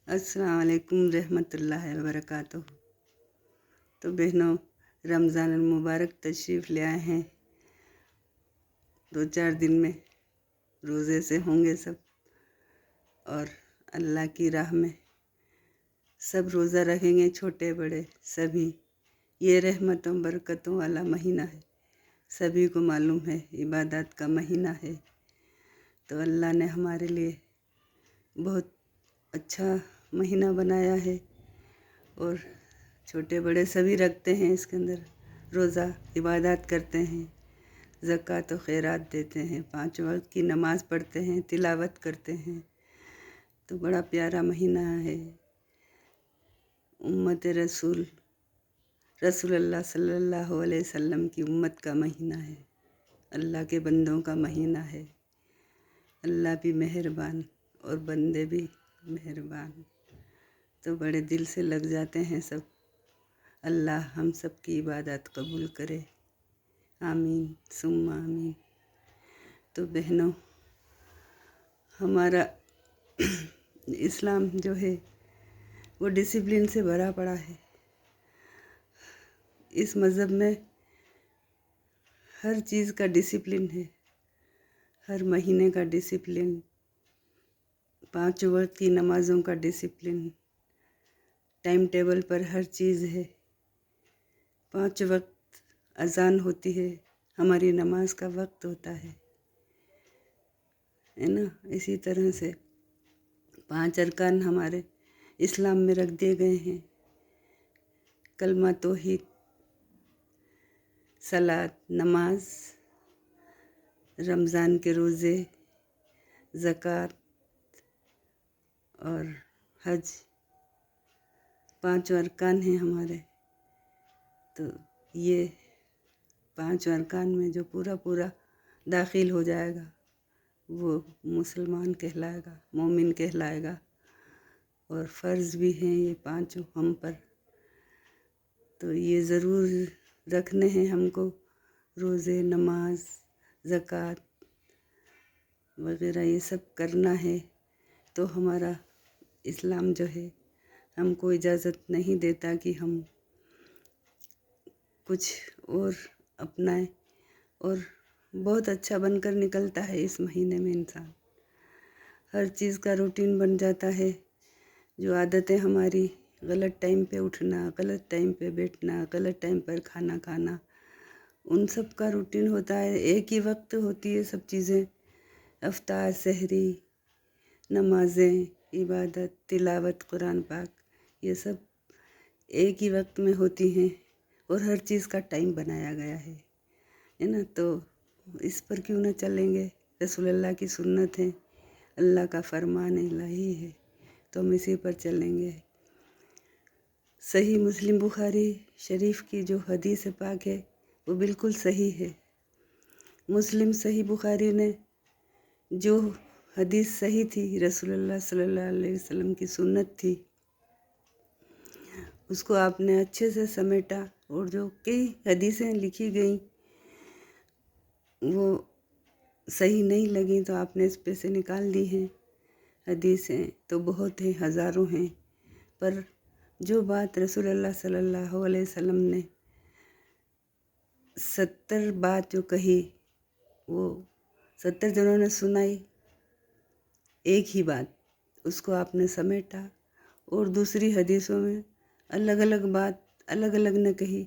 السلام علیکم رحمۃ اللہ وبرکاتہ۔ تو بہنوں، رمضان المبارک تشریف لے آئے ہیں۔ 2-4 دن میں روزے سے ہوں گے سب، اور اللہ کی راہ میں سب روزہ رکھیں گے، چھوٹے بڑے سبھی۔ یہ رحمتوں برکتوں والا مہینہ ہے، سبھی کو معلوم ہے، عبادات کا مہینہ ہے۔ تو اللہ نے ہمارے لیے بہت اچھا مہینہ بنایا ہے، اور چھوٹے بڑے سبھی رکھتے ہیں اس کے اندر روزہ، عبادات کرتے ہیں، زکوٰۃ و خیرات دیتے ہیں، 5 وقت کی نماز پڑھتے ہیں، تلاوت کرتے ہیں۔ تو بڑا پیارا مہینہ ہے، امت رسول اللہ صلی اللہ علیہ وسلم کی امت کا مہینہ ہے، اللہ کے بندوں کا مہینہ ہے۔ اللہ بھی مہربان اور بندے بھی مہربان، تو بڑے دل سے لگ جاتے ہیں سب۔ اللہ ہم سب کی عبادت قبول کرے، آمین ثم آمین۔ تو بہنوں، ہمارا اسلام جو ہے وہ ڈسپلن سے بھرا پڑا ہے۔ اس مذہب میں ہر چیز کا ڈسپلن ہے، ہر مہینے کا ڈسپلن، 5 وقت کی نمازوں کا ڈسپلن، ٹائم ٹیبل پر ہر چیز ہے۔ 5 وقت اذان ہوتی ہے، ہماری نماز کا وقت ہوتا ہے نا۔ اسی طرح سے 5 ارکان ہمارے اسلام میں رکھ دیے گئے ہیں: کلمہ توحید، صلاۃ، نماز، رمضان کے روزے، زکوٰۃ اور حج۔ 5 ارکان ہیں ہمارے۔ تو یہ 5 ارکان میں جو پورا داخل ہو جائے گا وہ مسلمان کہلائے گا، مومن کہلائے گا، اور فرض بھی ہیں یہ 5 ہم پر۔ تو یہ ضرور رکھنے ہیں ہم کو، روزے، نماز، زکوٰۃ وغیرہ یہ سب کرنا ہے۔ تو ہمارا اسلام جو ہے ہم کو اجازت نہیں دیتا کہ ہم کچھ اور اپنائیں، اور بہت اچھا بن کر نکلتا ہے اس مہینے میں انسان۔ ہر چیز کا روٹین بن جاتا ہے، جو عادتیں ہماری، غلط ٹائم پہ اٹھنا، غلط ٹائم پہ بیٹھنا، غلط ٹائم پر کھانا کھانا، ان سب کا روٹین ہوتا ہے۔ ایک ہی وقت ہوتی ہے سب چیزیں، افطار، سحری، نمازیں، عبادت، تلاوت قرآن پاک، یہ سب ایک ہی وقت میں ہوتی ہیں، اور ہر چیز کا ٹائم بنایا گیا ہے نا۔ تو اس پر کیوں نہ چلیں گے؟ رسول اللہ کی سنت ہے، اللہ کا فرمان الہی ہے، تو ہم اسی پر چلیں گے۔ صحیح مسلم بخاری شریف کی جو حدیث پاک ہے وہ بالکل صحیح ہے۔ مسلم صحیح بخاری نے جو حدیث صحیح تھی، رسول اللہ صلی اللہ علیہ وسلم کی سنت تھی، اس کو آپ نے اچھے سے سمیٹا، اور جو کئی حدیثیں لکھی گئیں وہ صحیح نہیں لگیں تو آپ نے اس پہ سے نکال دی ہیں۔ حدیثیں تو بہت ہیں، ہزاروں ہیں، پر جو بات رسول اللہ صلی اللہ علیہ وسلم نے 70 بات جو کہی، وہ 70 جنوں نے سنائی، ایک ہی بات، اس کو آپ نے سمیٹا، اور دوسری حدیثوں میں الگ الگ بات الگ الگ نے کہی،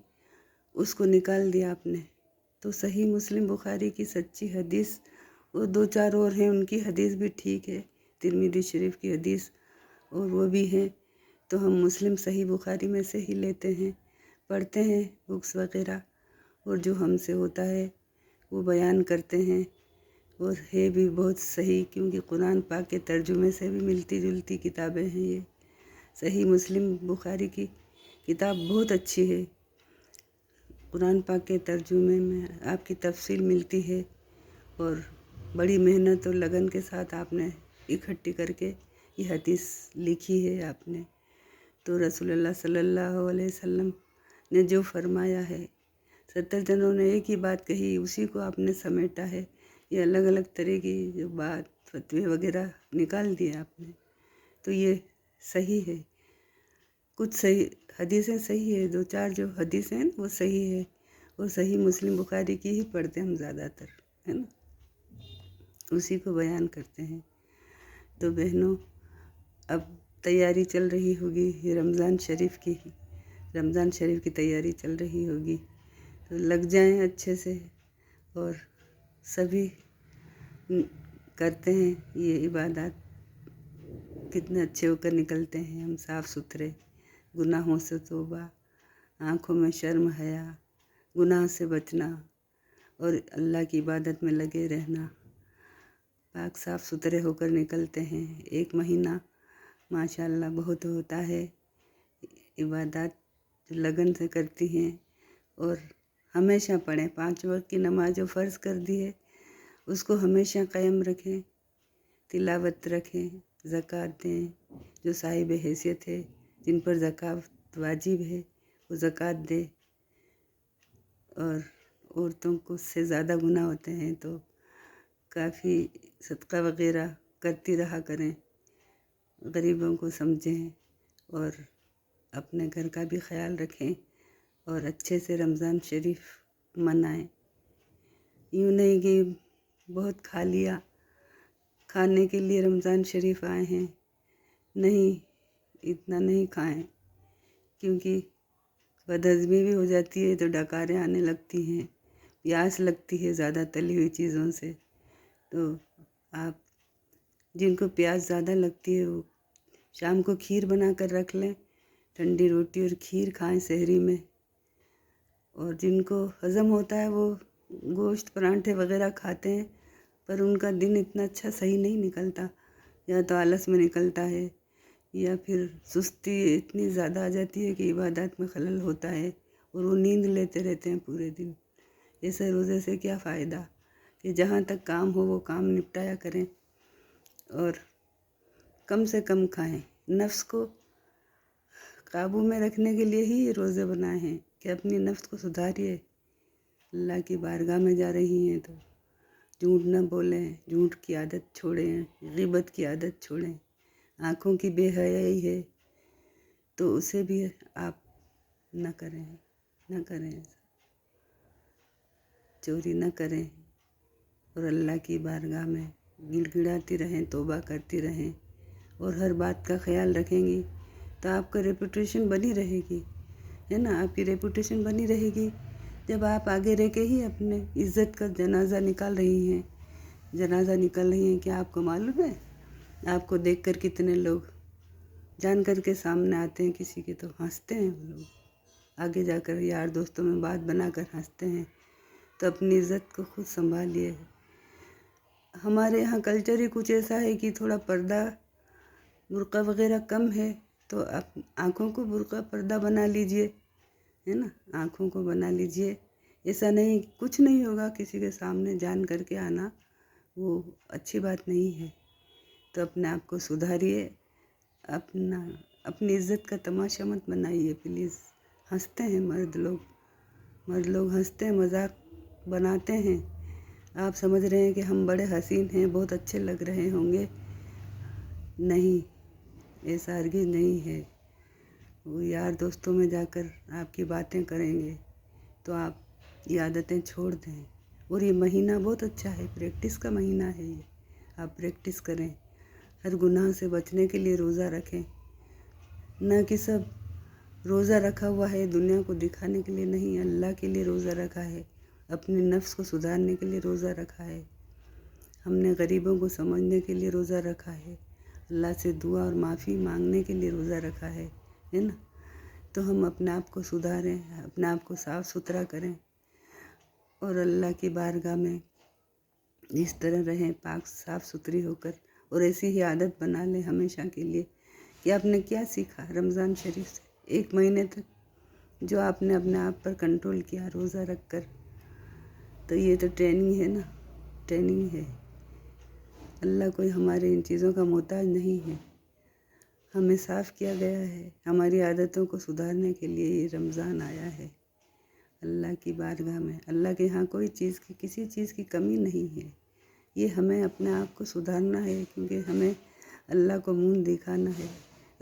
اس کو نکال دیا آپ نے۔ تو صحیح مسلم بخاری کی سچی حدیث، وہ 2-4 اور ہیں، ان کی حدیث بھی ٹھیک ہے، ترمذی شریف کی حدیث، اور وہ بھی ہیں۔ تو ہم مسلم صحیح بخاری میں سے ہی لیتے ہیں، پڑھتے ہیں بکس وغیرہ، اور جو ہم سے ہوتا ہے وہ بیان کرتے ہیں، اور ہے بھی بہت صحیح، کیونکہ قرآن پاک کے ترجمے سے بھی ملتی جلتی کتابیں ہیں یہ۔ صحیح مسلم بخاری کی کتاب بہت اچھی ہے، قرآن پاک کے ترجمے میں آپ کی تفصیل ملتی ہے، اور بڑی محنت اور لگن کے ساتھ آپ نے اکٹھی کر کے یہ حدیث لکھی ہے آپ نے۔ تو رسول اللہ صلی اللہ علیہ وسلم نے جو فرمایا ہے، 70 جنوں نے ایک ہی بات کہی، اسی کو آپ نے سمیٹا ہے۔ یہ الگ الگ طرح کی جو بات فتوے وغیرہ نکال دیے آپ نے، تو یہ صحیح ہے، کچھ صحیح حدیثیں صحیح ہے، 2-4 جو حدیثیں ہیں وہ صحیح ہے، اور صحیح مسلم بخاری کی ہی پڑھتے ہیں ہم زیادہ تر، ہے نا، اسی کو بیان کرتے ہیں۔ تو بہنوں، اب تیاری چل رہی ہوگی رمضان شریف کی، رمضان شریف کی تیاری چل رہی ہوگی، تو لگ جائیں اچھے سے، اور سبھی کرتے ہیں یہ عبادات، کتنے اچھے ہو کر نکلتے ہیں ہم، صاف ستھرے، گناہوں سے توبہ، آنکھوں میں شرم حیا، گناہ سے بچنا، اور اللہ کی عبادت میں لگے رہنا، پاک صاف ستھرے ہو کر نکلتے ہیں۔ ایک مہینہ ماشاءاللہ بہت ہوتا ہے، عبادات جو لگن سے کرتی ہیں، اور ہمیشہ پڑھیں، 5 وقت کی نماز جو فرض کر دی ہے اس کو ہمیشہ قائم رکھیں، تلاوت رکھیں، زکوٰۃ دیں، جو صاحب حیثیت ہے جن پر زکوٰۃ واجب ہے وہ زکوٰۃ دے، اور عورتوں کو اس سے زیادہ گناہ ہوتے ہیں تو کافی صدقہ وغیرہ کرتی رہا کریں، غریبوں کو سمجھیں، اور اپنے گھر کا بھی خیال رکھیں، اور اچھے سے رمضان شریف منائیں۔ یوں نہیں کہ بہت کھا لیا، کھانے کے لیے رمضان شریف آئے ہیں، نہیں، اتنا نہیں کھائیں، کیونکہ بدہضمی بھی ہو جاتی ہے تو ڈکاریں آنے لگتی ہیں، پیاس لگتی ہے زیادہ تلی ہوئی چیزوں سے، تو آپ جن کو پیاس زیادہ لگتی ہے وہ شام کو کھیر بنا کر رکھ لیں، ٹھنڈی روٹی اور کھیر کھائیں سحری میں، اور جن کو ہضم ہوتا ہے وہ گوشت پراٹھے وغیرہ کھاتے ہیں، پر ان کا دن اتنا اچھا صحیح نہیں نکلتا، یا تو آلس میں نکلتا ہے، یا پھر سستی اتنی زیادہ آ جاتی ہے کہ عبادات میں خلل ہوتا ہے، اور وہ نیند لیتے رہتے ہیں پورے دن۔ ایسے روزے سے کیا فائدہ، کہ جہاں تک کام ہو وہ کام نپٹایا کریں، اور کم سے کم کھائیں۔ نفس کو قابو میں رکھنے کے لیے ہی یہ روزے بنائے ہیں کہ اپنی نفس کو سدھاریے، اللہ کی بارگاہ میں جا رہی ہیں تو جھوٹ نہ بولیں، جھوٹ کی عادت چھوڑیں، غیبت کی عادت چھوڑیں، آنکھوں کی بے حیائی ہے تو اسے بھی آپ نہ کریں، چوری نہ کریں، اور اللہ کی بارگاہ میں گڑ گڑاتی رہیں، توبہ کرتی رہیں، اور ہر بات کا خیال رکھیں گی تو آپ کا ریپوٹیشن بنی رہے گی، ہے نا، آپ کی ریپوٹیشن بنی رہے گی جب آپ آگے رہ کے ہی اپنے عزت کا جنازہ نکال رہی ہیں کہ آپ کو معلوم ہے، آپ کو دیکھ کر کتنے لوگ جان کر کے سامنے آتے ہیں، کسی کے تو ہنستے ہیں وہ لوگ، آگے جا کر یار دوستوں میں بات بنا کر ہنستے ہیں، تو اپنی عزت کو خود سنبھالیے۔ ہمارے یہاں کلچر ہی کچھ ایسا ہے کہ تھوڑا پردہ برقع وغیرہ کم ہے، تو آپ آنکھوں کو برقع پردہ بنا لیجئے، ہے نا، آنکھوں کو بنا لیجئے، ایسا نہیں، کچھ نہیں ہوگا، کسی کے سامنے جان کر کے آنا وہ اچھی بات نہیں ہے، تو اپنے آپ کو سدھاریے، اپنی عزت کا تماشا مت بنائیے پلیز۔ ہنستے ہیں مرد لوگ ہنستے ہیں، مذاق بناتے ہیں، آپ سمجھ رہے ہیں کہ ہم بڑے حسین ہیں، بہت اچھے لگ رہے ہوں گے، نہیں، ایسا ہرگز نہیں ہے، وہ یار دوستوں میں جا کر آپ کی باتیں کریں گے تو آپ یہ عادتیں چھوڑ دیں، اور یہ مہینہ بہت اچھا ہے، پریکٹس کا مہینہ ہے یہ، آپ پریکٹس کریں، ہر گناہ سے بچنے کے لیے روزہ رکھیں، نہ کہ سب روزہ رکھا ہوا ہے دنیا کو دکھانے کے لیے، نہیں، اللہ کے لیے روزہ رکھا ہے، اپنے نفس کو سدھارنے کے لیے روزہ رکھا ہے، ہم نے غریبوں کو سمجھنے کے لیے روزہ رکھا ہے، اللہ سے دعا اور معافی مانگنے کے لیے روزہ رکھا ہے نا، تو ہم اپنے آپ کو سدھاریں، اپنے آپ کو صاف ستھرا کریں، اور اللہ کی بارگاہ میں اس طرح رہیں، پاک صاف ستھری ہو کر، اور ایسی ہی عادت بنا لیں ہمیشہ کے لیے کہ آپ نے کیا سیکھا رمضان شریف سے، 1 مہینے تک جو آپ نے اپنے آپ پر کنٹرول کیا روزہ رکھ کر، تو یہ تو ٹریننگ ہے نا، ٹریننگ ہے، اللہ کوئی ہمارے ان چیزوں کا محتاج نہیں ہے، ہمیں صاف کیا گیا ہے، ہماری عادتوں کو سدھارنے کے لیے یہ رمضان آیا ہے، اللہ کی بارگاہ میں، اللہ کے ہاں کوئی کسی چیز کی کمی نہیں ہے، یہ ہمیں اپنے آپ کو سدھارنا ہے، کیونکہ ہمیں اللہ کو منہ دکھانا ہے،